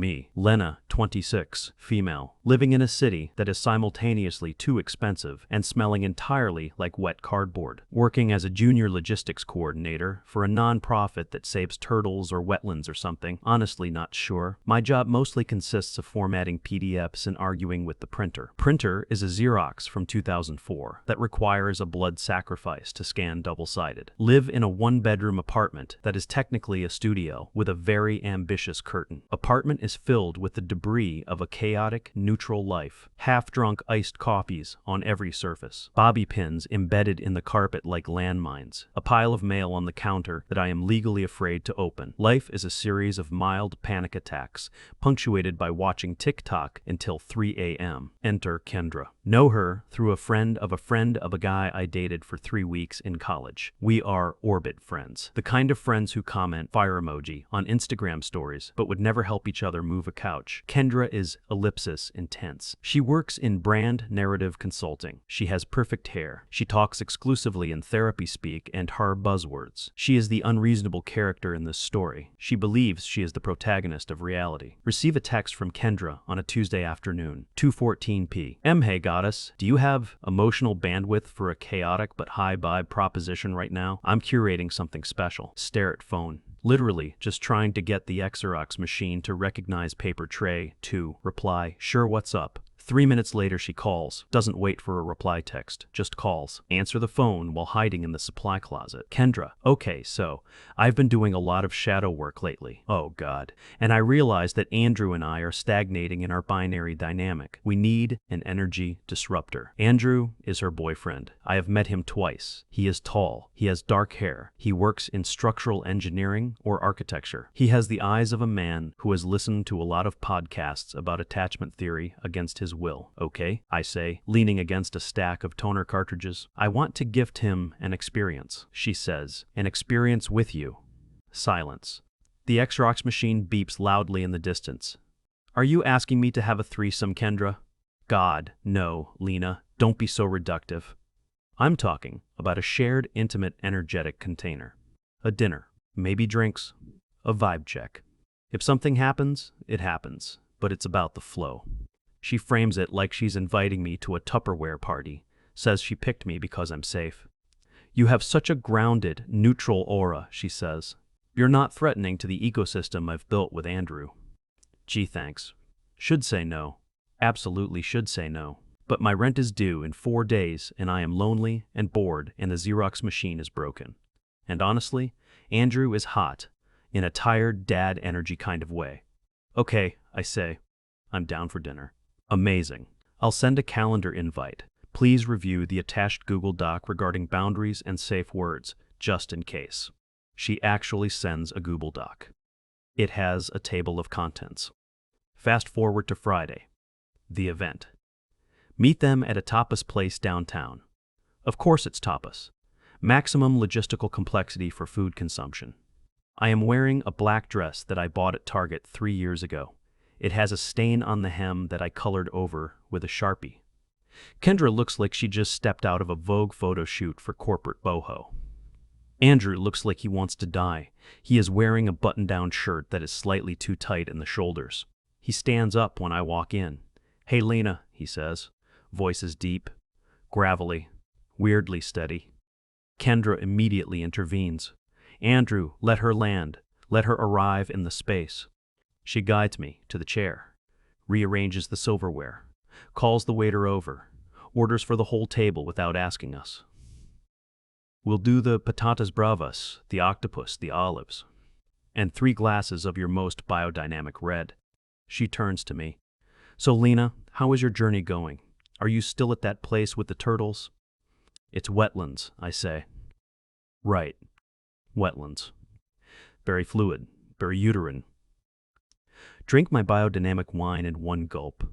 me. Lena, 26, female, living in a city that is simultaneously too expensive and smelling entirely like wet cardboard. Working as a junior logistics coordinator for a non-profit that saves turtles or wetlands or something. Honestly not sure. My job mostly consists of formatting PDFs and arguing with the printer. Printer is a Xerox from 2004 that requires a blood sacrifice to scan double-sided. Live in a one-bedroom apartment that is technically a studio with a very ambitious curtain. Apartment is filled with the debris of a chaotic, neutral life. Half-drunk iced coffees on every surface. Bobby pins embedded in the carpet like landmines. A pile of mail on the counter that I am legally afraid to open. Life is a series of mild panic attacks, punctuated by watching TikTok until 3 a.m. Enter Kendra. Know her through a friend of a guy I dated for 3 weeks in college. We are orbit friends. The kind of friends who comment fire emoji on Instagram stories, but would never help each other move a couch. Kendra is ellipsis intense. She works in brand narrative consulting. She has perfect hair. She talks exclusively in therapy speak and hard buzzwords. She is the unreasonable character in this story. She believes she is the protagonist of reality. Receive a text from Kendra on a Tuesday afternoon, 2:14 p. Hey goddess, do you have emotional bandwidth for a chaotic but high vibe proposition right now? I'm curating something special. Stare at phone. Literally, just trying to get the Xerox machine to recognize paper tray. 2. Reply, sure, what's up? 3 minutes later she calls, doesn't wait for a reply text, just calls. Answer the phone while hiding in the supply closet. Kendra, okay, so I've been doing a lot of shadow work lately. Oh God. And I realize that Andrew and I are stagnating in our binary dynamic. We need an energy disruptor. Andrew is her boyfriend. I have met him twice. He is tall. He has dark hair. He works in structural engineering or architecture. He has the eyes of a man who has listened to a lot of podcasts about attachment theory against his will. Okay, I say, leaning against a stack of toner cartridges. I want to gift him an experience, she says. An experience with you. Silence. The Xerox machine beeps loudly in the distance. Are you asking me to have a threesome, Kendra? God, no, Lena. Don't be so reductive. I'm talking about a shared, intimate, energetic container. A dinner. Maybe drinks. A vibe check. If something happens, it happens. But it's about the flow. She frames it like she's inviting me to a Tupperware party, says she picked me because I'm safe. You have such a grounded, neutral aura, she says. You're not threatening to the ecosystem I've built with Andrew. Gee, thanks. Should say no. Absolutely should say no. But my rent is due in 4 days and I am lonely and bored and the Xerox machine is broken. And honestly, Andrew is hot, in a tired dad energy kind of way. Okay, I say. I'm down for dinner. Amazing. I'll send a calendar invite. Please review the attached Google Doc regarding boundaries and safe words, just in case. She actually sends a Google Doc. It has a table of contents. Fast forward to Friday. The event. Meet them at a tapas place downtown. Of course it's tapas. Maximum logistical complexity for food consumption. I am wearing a black dress that I bought at Target 3 years ago. It has a stain on the hem that I colored over with a Sharpie. Kendra looks like she just stepped out of a Vogue photo shoot for corporate boho. Andrew looks like he wants to die. He is wearing a button-down shirt that is slightly too tight in the shoulders. He stands up when I walk in. Hey Lena, he says. Voice is deep, gravelly, weirdly steady. Kendra immediately intervenes. Andrew, let her land. Let her arrive in the space. She guides me to the chair, rearranges the silverware, calls the waiter over, orders for the whole table without asking us. We'll do the patatas bravas, the octopus, the olives, and 3 glasses of your most biodynamic red. She turns to me. So Lena, how is your journey going? Are you still at that place with the turtles? It's wetlands, I say. Right. Wetlands. Very fluid, very uterine. Drink my biodynamic wine in 1 gulp.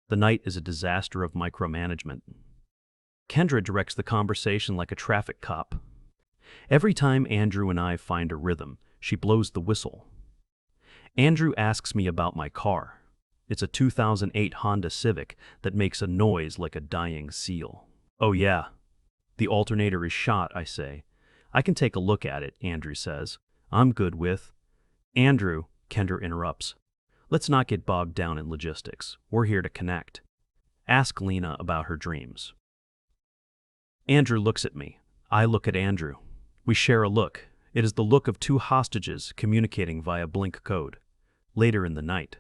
The night is a disaster of micromanagement. Kendra directs the conversation like a traffic cop. Every time Andrew and I find a rhythm, she blows the whistle. Andrew asks me about my car. It's a 2008 Honda Civic that makes a noise like a dying seal. Oh yeah. The alternator is shot, I say. I can take a look at it, Andrew says. I'm good with. Andrew, Kendra interrupts. Let's not get bogged down in logistics. We're here to connect. Ask Lena about her dreams. Andrew looks at me. I look at Andrew. We share a look. It is the look of two hostages communicating via blink code. Later in the night,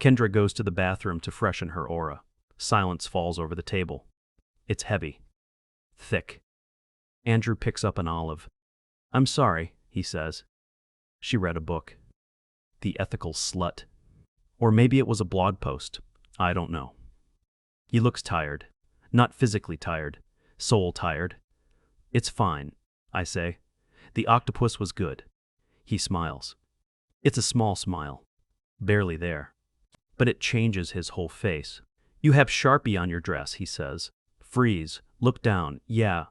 Kendra goes to the bathroom to freshen her aura. Silence falls over the table. It's heavy. Thick. Andrew picks up an olive. "I'm sorry," he says. She read a book. The Ethical Slut. Or maybe it was a blog post. I don't know. He looks tired. Not physically tired. Soul tired. "It's fine," I say. "The octopus was good." He smiles. It's a small smile. Barely there. But it changes his whole face. "You have Sharpie on your dress," he says. Freeze. Look down. "Yeah."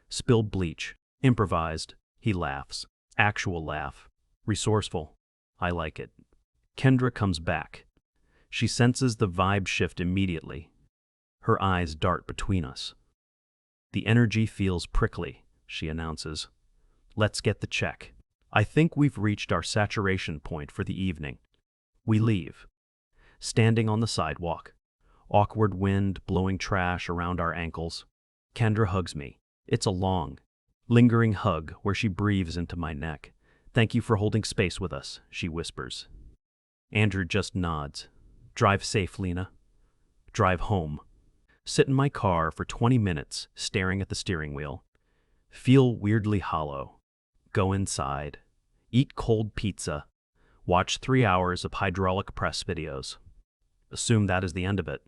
Spilled bleach. Improvised. He laughs. Actual laugh. Resourceful. I like it. Kendra comes back. She senses the vibe shift immediately. Her eyes dart between us. "The energy feels prickly," she announces. "Let's get the check. I think we've reached our saturation point for the evening." We leave. Standing on the sidewalk. Awkward wind blowing trash around our ankles. Kendra hugs me. It's a long, lingering hug where she breathes into my neck. "Thank you for holding space with us," she whispers. Andrew just nods. "Drive safe, Lena." Drive home. Sit in my car for 20 minutes, staring at the steering wheel. Feel weirdly hollow. Go inside. Eat cold pizza. Watch 3 hours of hydraulic press videos. Assume that is the end of it.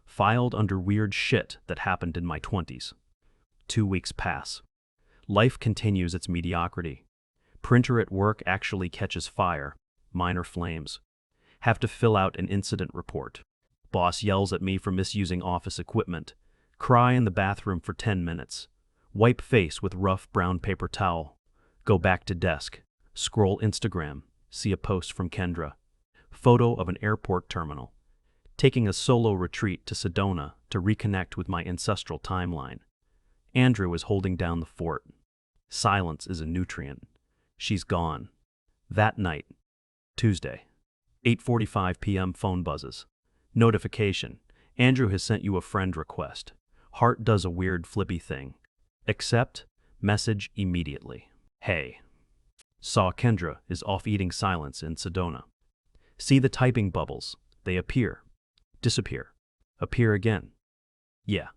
Filed under weird shit that happened in my 20s. 2 weeks pass. Life continues its mediocrity. Printer at work actually catches fire. Minor flames. Have to fill out an incident report. Boss yells at me for misusing office equipment. Cry in the bathroom for 10 minutes. Wipe face with rough brown paper towel. Go back to desk. Scroll Instagram. See a post from Kendra. Photo of an airport terminal. Taking a solo retreat to Sedona to reconnect with my ancestral timeline. Andrew is holding down the fort. Silence is a nutrient. She's gone. That night. Tuesday. 8:45 p.m. phone buzzes. Notification. Andrew has sent you a friend request. Heart does a weird flippy thing. Accept. Message immediately. Hey. Saw Kendra is off eating silence in Sedona. See the typing bubbles. They appear. Disappear. Appear again. Yeah.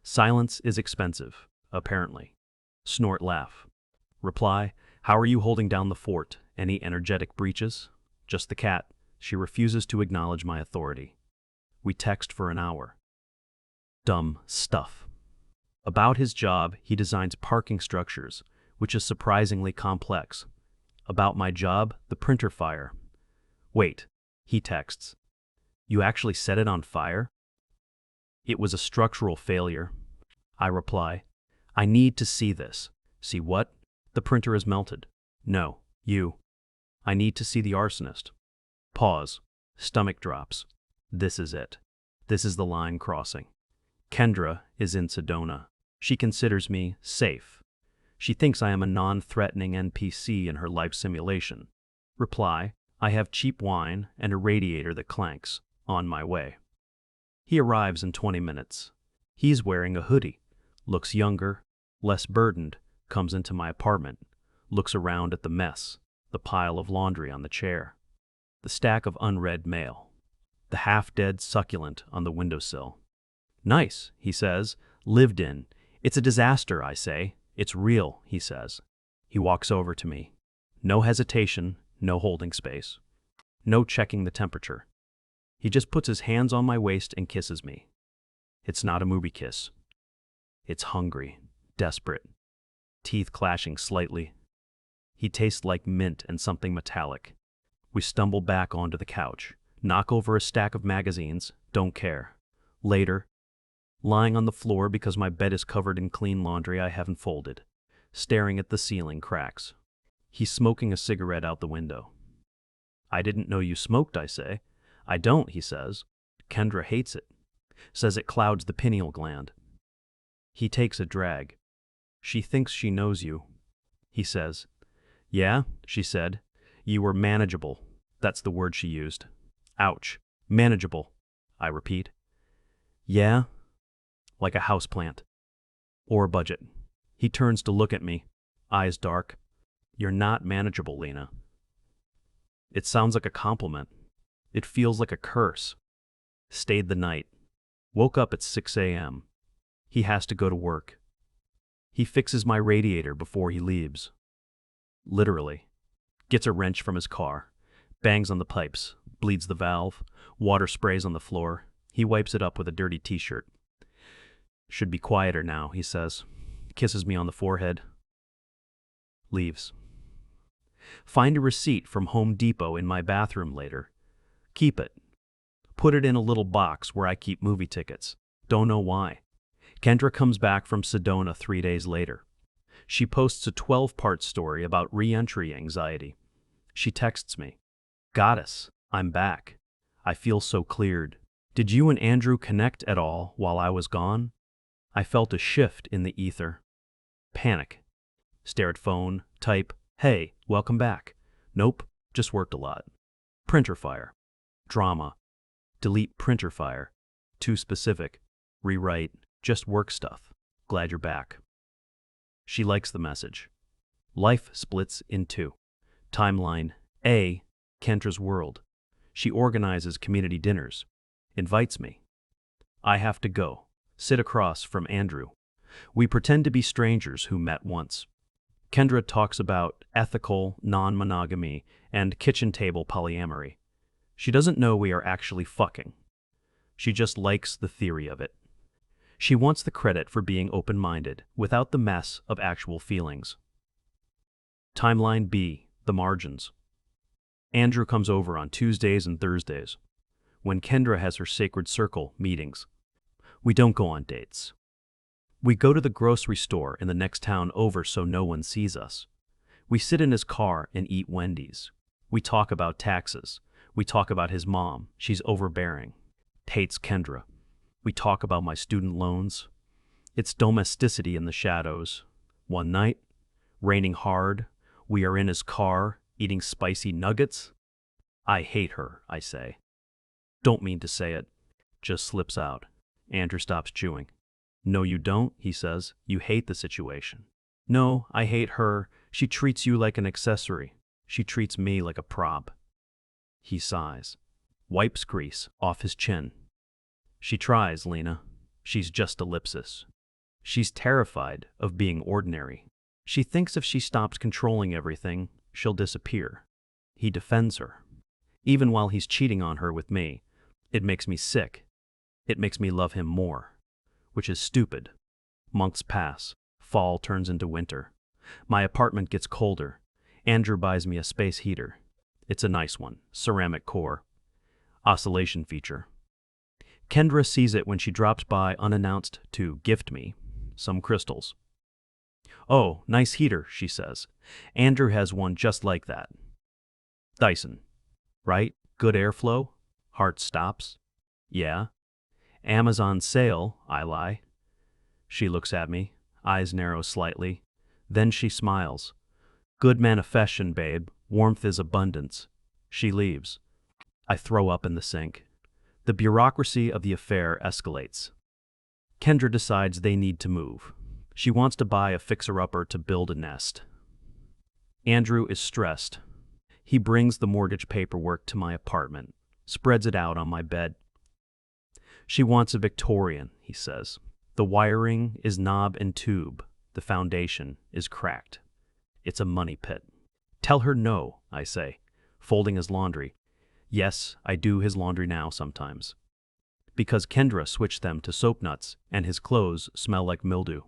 Silence is expensive, apparently. Snort laugh. Reply. How are you holding down the fort? Any energetic breaches? Just the cat. She refuses to acknowledge my authority. We text for an hour. Dumb stuff. About his job, he designs parking structures, which is surprisingly complex. About my job, the printer fire. Wait, he texts. You actually set it on fire? It was a structural failure. I reply. I need to see this. See what? The printer is melted. No, you. I need to see the arsonist. Pause. Stomach drops. This is it. This is the line crossing. Kendra is in Sedona. She considers me safe. She thinks I am a non-threatening NPC in her life simulation. Reply, I have cheap wine and a radiator that clanks. On my way. He arrives in 20 minutes. He's wearing a hoodie. Looks younger, less burdened, comes into my apartment. Looks around at the mess, the pile of laundry on the chair. The stack of unread mail. The half-dead succulent on the windowsill. Nice, he says. Lived in. It's a disaster, I say. It's real, he says. He walks over to me. No hesitation, no holding space. No checking the temperature. He just puts his hands on my waist and kisses me. It's not a movie kiss. It's hungry, desperate. Teeth clashing slightly. He tastes like mint and something metallic. We stumble back onto the couch. Knock over a stack of magazines. Don't care. Later. Lying on the floor because my bed is covered in clean laundry I haven't folded. Staring at the ceiling cracks. He's smoking a cigarette out the window. I didn't know you smoked, I say. I don't, he says. Kendra hates it. Says it clouds the pineal gland. He takes a drag. She thinks she knows you. He says, yeah, she said. You were manageable. That's the word she used. Ouch. Manageable, I repeat. Yeah, like a houseplant. Or a budget. He turns to look at me, eyes dark. You're not manageable, Lena. It sounds like a compliment. It feels like a curse. Stayed the night. Woke up at 6 a.m. He has to go to work. He fixes my radiator before he leaves. Literally. Gets a wrench from his car. Bangs on the pipes. Bleeds the valve. Water sprays on the floor. He wipes it up with a dirty t-shirt. Should be quieter now, he says. Kisses me on the forehead. Leaves. Find a receipt from Home Depot in my bathroom later. Keep it. Put it in a little box where I keep movie tickets. Don't know why. Kendra comes back from Sedona 3 days later. She posts a 12-part story about re-entry anxiety. She texts me. Goddess, I'm back. I feel so cleared. Did you and Andrew connect at all while I was gone? I felt a shift in the ether. Panic. Stare at phone, type, hey, welcome back. Nope, just worked a lot. Printer fire. Drama. Delete printer fire. Too specific. Rewrite. Just work stuff. Glad you're back. She likes the message. Life splits in two. Timeline A. Kendra's world. She organizes community dinners. Invites me. I have to go. Sit across from Andrew. We pretend to be strangers who met once. Kendra talks about ethical non-monogamy and kitchen table polyamory. She doesn't know we are actually fucking. She just likes the theory of it. She wants the credit for being open-minded, without the mess of actual feelings. Timeline B, the margins. Andrew comes over on Tuesdays and Thursdays, when Kendra has her sacred circle meetings. We don't go on dates. We go to the grocery store in the next town over so no one sees us. We sit in his car and eat Wendy's. We talk about taxes. We talk about his mom. She's overbearing. Hates Kendra. We talk about my student loans. It's domesticity in the shadows. One night, raining hard, we are in his car, eating spicy nuggets. I hate her, I say. Don't mean to say it. Just slips out. Andrew stops chewing. No, you don't, he says. You hate the situation. No, I hate her. She treats you like an accessory. She treats me like a prop. He sighs. Wipes grease off his chin. She tries, Lena. She's just ellipsis. She's terrified of being ordinary. She thinks if she stops controlling everything, she'll disappear. He defends her. Even while he's cheating on her with me, it makes me sick. It makes me love him more. Which is stupid. Months pass. Fall turns into winter. My apartment gets colder. Andrew buys me a space heater. It's a nice one, ceramic core. Oscillation feature. Kendra sees it when she drops by unannounced to gift me some crystals. Oh, nice heater, she says. Andrew has one just like that. Dyson. Right? Good airflow? Heart stops? Yeah. Amazon sale, I lie. She looks at me, eyes narrow slightly. Then she smiles. Good manifestation, babe. Warmth is abundance. She leaves. I throw up in the sink. The bureaucracy of the affair escalates. Kendra decides they need to move. She wants to buy a fixer-upper to build a nest. Andrew is stressed. He brings the mortgage paperwork to my apartment, spreads it out on my bed. She wants a Victorian, he says. The wiring is knob and tube. The foundation is cracked. It's a money pit. Tell her no, I say, folding his laundry. Yes, I do his laundry now sometimes. Because Kendra switched them to soap nuts and his clothes smell like mildew.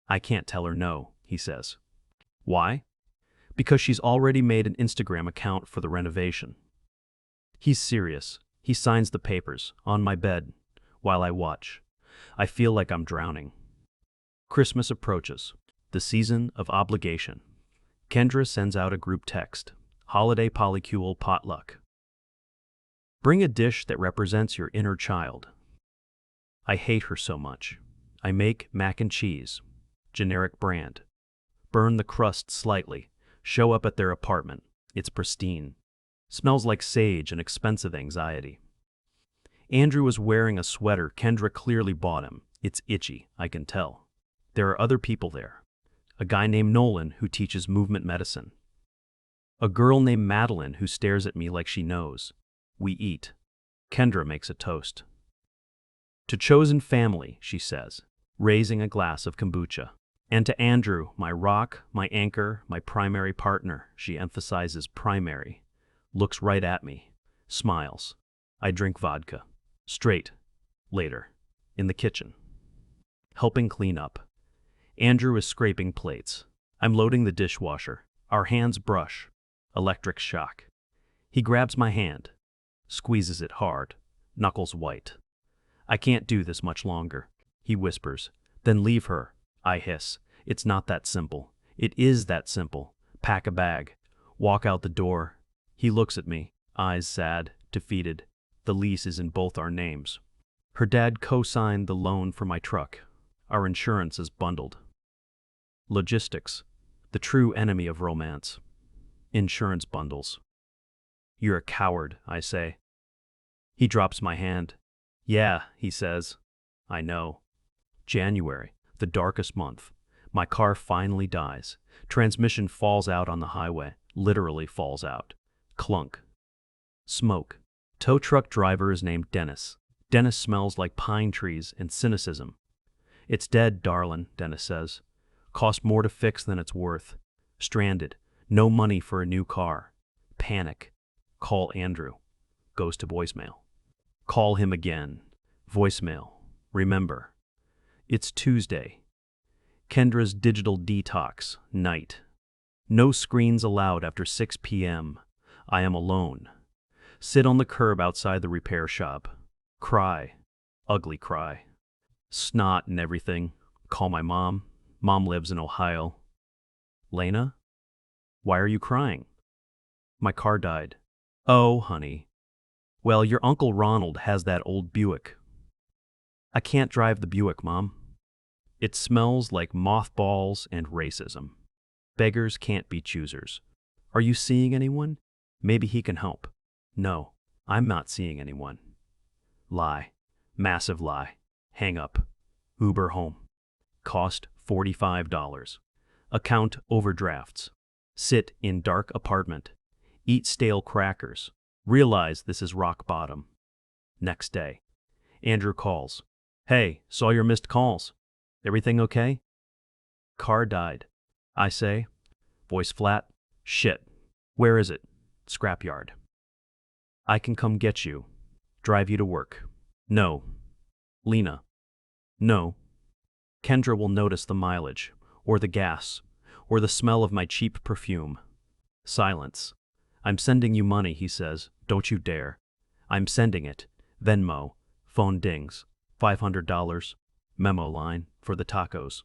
I can't tell her no, he says. Why? Because she's already made an Instagram account for the renovation. He's serious. He signs the papers, on my bed, while I watch. I feel like I'm drowning. Christmas approaches, the season of obligation. Kendra sends out a group text, holiday polycule potluck. Bring a dish that represents your inner child. I hate her so much. I make mac and cheese, generic brand. Burn the crust slightly, show up at their apartment. It's pristine. Smells like sage and expensive anxiety. Andrew is wearing a sweater Kendra clearly bought him. It's itchy, I can tell. There are other people there. A guy named Nolan who teaches movement medicine. A girl named Madeline who stares at me like she knows. We eat. Kendra makes a toast. To chosen family, she says, raising a glass of kombucha. And to Andrew, my rock, my anchor, my primary partner, she emphasizes primary. Looks right at me. Smiles. I drink vodka. Straight. Later. In the kitchen. Helping clean up. Andrew is scraping plates. I'm loading the dishwasher. Our hands brush. Electric shock. He grabs my hand. Squeezes it hard. Knuckles white. I can't do this much longer. He whispers. Then leave her. I hiss. It's not that simple. It is that simple. Pack a bag. Walk out the door. He looks at me. Eyes sad. Defeated. The lease is in both our names. Her dad co-signed the loan for my truck. Our insurance is bundled. Logistics. The true enemy of romance. Insurance bundles. You're a coward, I say. He drops my hand. Yeah, he says. I know. January, the darkest month. My car finally dies. Transmission falls out on the highway. Literally falls out. Clunk. Smoke. Tow truck driver is named Dennis. Dennis smells like pine trees and cynicism. It's dead, darlin', Dennis says. Cost more to fix than it's worth. Stranded. No money for a new car. Panic. Call Andrew. Goes to voicemail. Call him again. Voicemail. Remember. It's Tuesday. Kendra's digital detox. Night. No screens allowed after 6 p.m. I am alone. Sit on the curb outside the repair shop. Cry. Ugly cry. Snot and everything. Call my mom. Mom lives in Ohio. Lena? Why are you crying? My car died. Oh, honey. Well, your Uncle Ronald has that old Buick. I can't drive the Buick, Mom. It smells like mothballs and racism. Beggars can't be choosers. Are you seeing anyone? Maybe he can help. No, I'm not seeing anyone. Lie. Massive lie. Hang up. Uber home. Cost $45. Account overdrafts. Sit in dark apartment. Eat stale crackers. Realize this is rock bottom. Next day. Andrew calls. Hey, saw your missed calls. Everything okay? Car died. I say. Voice flat. Shit. Where is it? Scrapyard. I can come get you. Drive you to work. No. Lena. No. Kendra will notice the mileage, or the gas, or the smell of my cheap perfume. Silence. I'm sending you money, he says. Don't you dare. I'm sending it. Venmo. Phone dings. $500. Memo line for the tacos.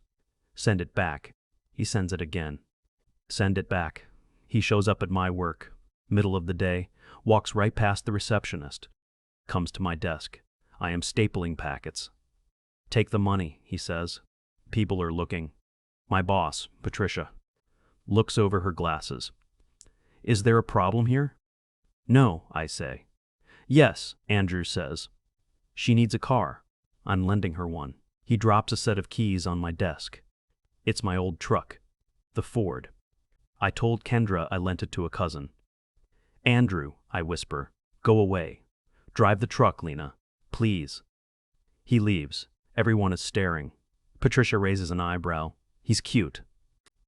Send it back. He sends it again. Send it back. He shows up at my work. Middle of the day. Walks right past the receptionist. Comes to my desk. I am stapling packets. Take the money, he says. People are looking. My boss, Patricia, looks over her glasses. Is there a problem here? No, I say. Yes, Andrew says. She needs a car. I'm lending her one. He drops a set of keys on my desk. It's my old truck, the Ford. I told Kendra I lent it to a cousin. Andrew, I whisper, go away. Drive the truck, Lena. Please. He leaves. Everyone is staring. Patricia raises an eyebrow. He's cute.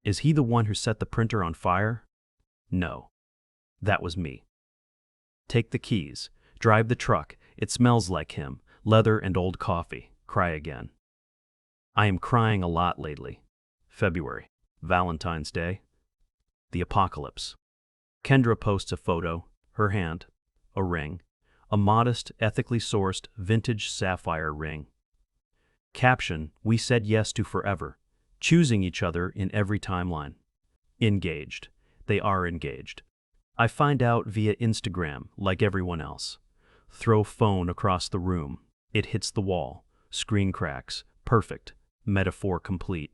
Is he the one who set the printer on fire? No. That was me. Take the keys. Drive the truck. It smells like him. Leather and old coffee. Cry again. I am crying a lot lately. February. Valentine's Day. The apocalypse. Kendra posts a photo, her hand, a ring, a modest, ethically sourced, vintage sapphire ring. Caption, we said yes to forever, choosing each other in every timeline. Engaged. They are engaged. I find out via Instagram, like everyone else. Throw phone across the room. It hits the wall. Screen cracks. Perfect. Metaphor complete.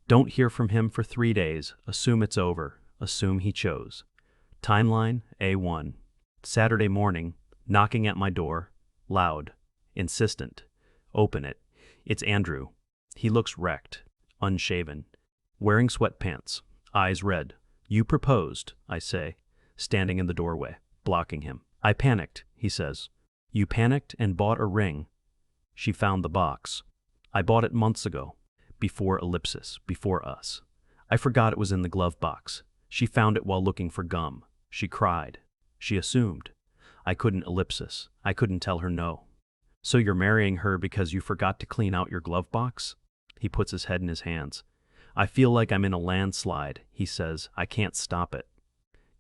Don't hear from him for 3 days. Assume it's over. Assume he chose. Timeline, A1. Saturday morning, knocking at my door, loud, insistent. Open it. It's Andrew. He looks wrecked, unshaven, wearing sweatpants, eyes red. You proposed, I say, standing in the doorway, blocking him. I panicked, he says. You panicked and bought a ring. She found the box. I bought it months ago, before ellipsis, before us. I forgot it was in the glove box. She found it while looking for gum. She cried. She assumed. I couldn't ellipsis. I couldn't tell her no. So you're marrying her because you forgot to clean out your glove box? He puts his head in his hands. I feel like I'm in a landslide, he says. I can't stop it.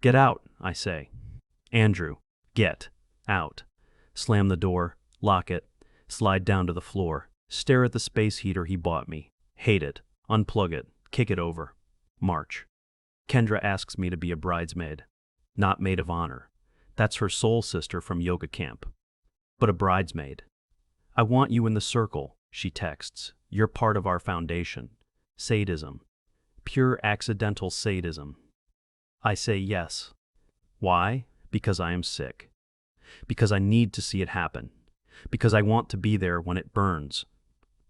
Get out, I say. Andrew, get out. Slam the door, lock it, slide down to the floor, stare at the space heater he bought me, hate it, unplug it, kick it over. March. Kendra asks me to be a bridesmaid. Not maid of honor. That's her soul sister from yoga camp. But a bridesmaid. I want you in the circle, she texts. You're part of our foundation. Sadism. Pure accidental sadism. I say yes. Why? Because I am sick. Because I need to see it happen. Because I want to be there when it burns.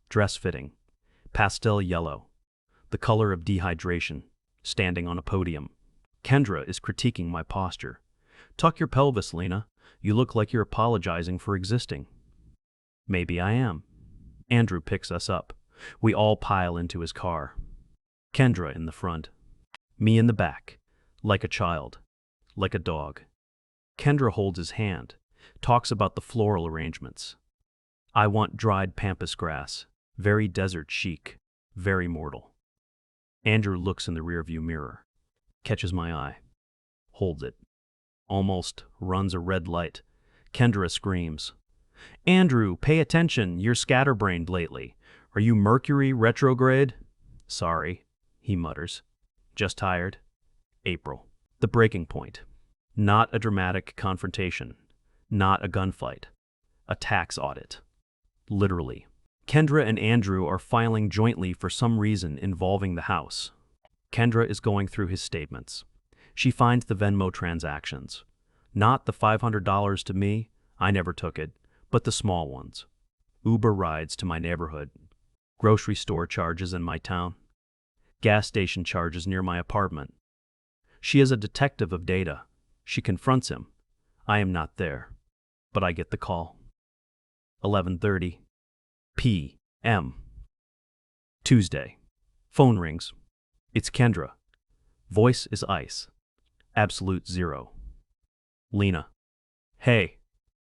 Dress fitting. Pastel yellow. The color of dehydration. Standing on a podium. Kendra is critiquing my posture. Tuck your pelvis, Lena. You look like you're apologizing for existing. Maybe I am. Andrew picks us up. We all pile into his car. Kendra in the front. Me in the back. Like a child. Like a dog. Kendra holds his hand. Talks about the floral arrangements. I want dried pampas grass. Very desert chic. Very mortal. Andrew looks in the rearview mirror. Catches my eye. Holds it. Almost runs a red light. Kendra screams. Andrew, pay attention. You're scatterbrained lately. Are you Mercury retrograde? Sorry, he mutters. Just tired. April. The breaking point. Not a dramatic confrontation. Not a gunfight. A tax audit. Literally. Kendra and Andrew are filing jointly for some reason involving the house. Kendra is going through his statements. She finds the Venmo transactions. Not the $500 to me, I never took it, but the small ones. Uber rides to my neighborhood. Grocery store charges in my town. Gas station charges near my apartment. She is a detective of data. She confronts him. I am not there, but I get the call. 11:30 p.m. Tuesday. Phone rings. It's Kendra. Voice is ice. Absolute zero. Lena. Hey.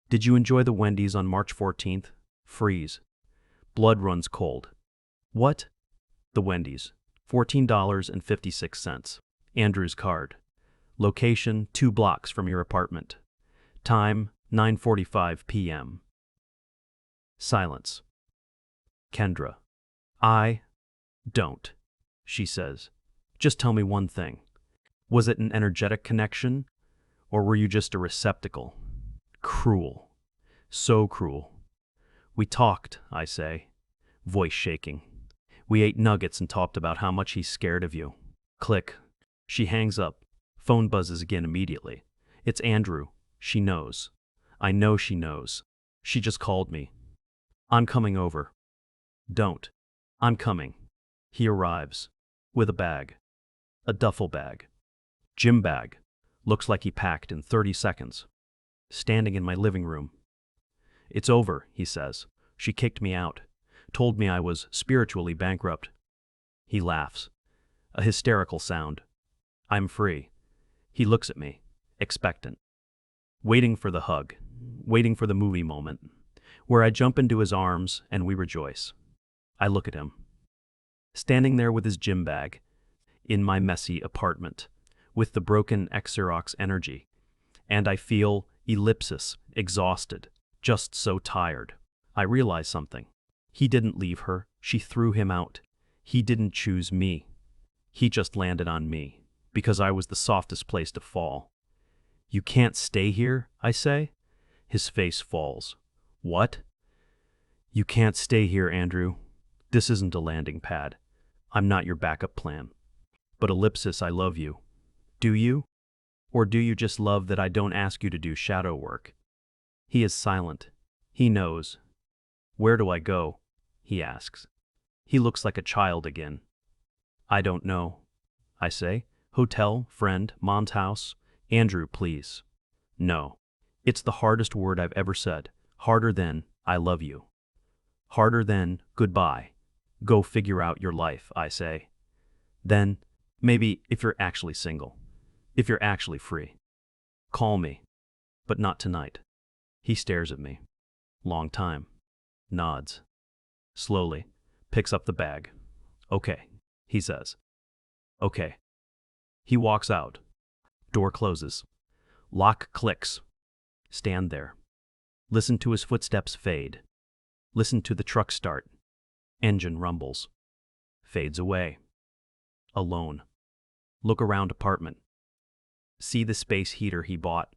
Did you enjoy the Wendy's on March 14th? Freeze. Blood runs cold. What? The Wendy's. $14.56. Andrew's card. Location 2 blocks from your apartment. Time 9:45 p.m. Silence. Kendra. I don't, she says. Just tell me one thing. Was it an energetic connection, or were you just a receptacle? Cruel. So cruel. We talked, I say, voice shaking. We ate nuggets and talked about how much he's scared of you. Click. She hangs up. Phone buzzes again immediately. It's Andrew. She knows. I know she knows. She just called me. I'm coming over. Don't. I'm coming. He arrives. With a bag. A duffel bag. Gym bag. Looks like he packed in 30 seconds. Standing in my living room. It's over, he says. She kicked me out. Told me I was spiritually bankrupt. He laughs. A hysterical sound. I'm free. He looks at me, expectant. Waiting for the hug. Waiting for the movie moment, where I jump into his arms and we rejoice. I look at him. Standing there with his gym bag, in my messy apartment, with the broken Xerox energy, and I feel ellipsis, exhausted, just so tired. I realize something. He didn't leave her. She threw him out. He didn't choose me. He just landed on me, because I was the softest place to fall. You can't stay here, I say. His face falls. What? You can't stay here, Andrew. This isn't a landing pad. I'm not your backup plan. But ellipsis, I love you. Do you? Or do you just love that I don't ask you to do shadow work? He is silent. He knows. Where do I go? He asks. He looks like a child again. I don't know. I say, hotel, friend, mom's house. Andrew, please. No. It's the hardest word I've ever said. Harder than, I love you. Harder than, goodbye. Go figure out your life, I say. Then, maybe if you're actually single. If you're actually free. Call me. But not tonight. He stares at me. Long time. Nods. Slowly. Picks up the bag. Okay, he says. Okay. He walks out. Door closes. Lock clicks. Stand there. Listen to his footsteps fade. Listen to the truck start. Engine rumbles. Fades away. Alone. Look around apartment. See the space heater he bought.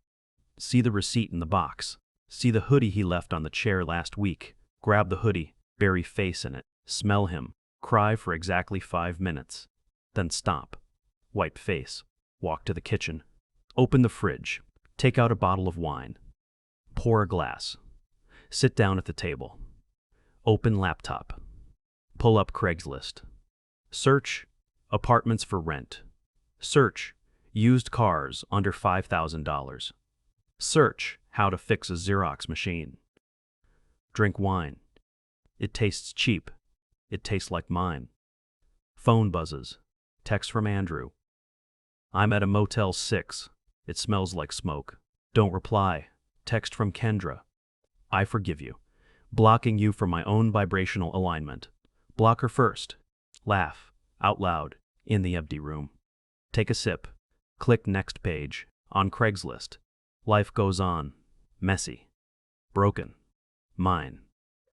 See the receipt in the box. See the hoodie he left on the chair last week. Grab the hoodie, bury face in it, smell him, cry for exactly 5 minutes. Then stop. Wipe face. Walk to the kitchen. Open the fridge. Take out a bottle of wine. Pour a glass. Sit down at the table. Open laptop. Pull up Craigslist. Search apartments for rent. Search used cars under $5,000. Search how to fix a Xerox machine. Drink wine. It tastes cheap. It tastes like mine. Phone buzzes. Text from Andrew. I'm at a Motel 6. It smells like smoke. Don't reply. Text from Kendra. I forgive you. Blocking you from my own vibrational alignment. Block her first. Laugh. Out loud. In the empty room. Take a sip. Click next page. On Craigslist. Life goes on. Messy. Broken. Mine.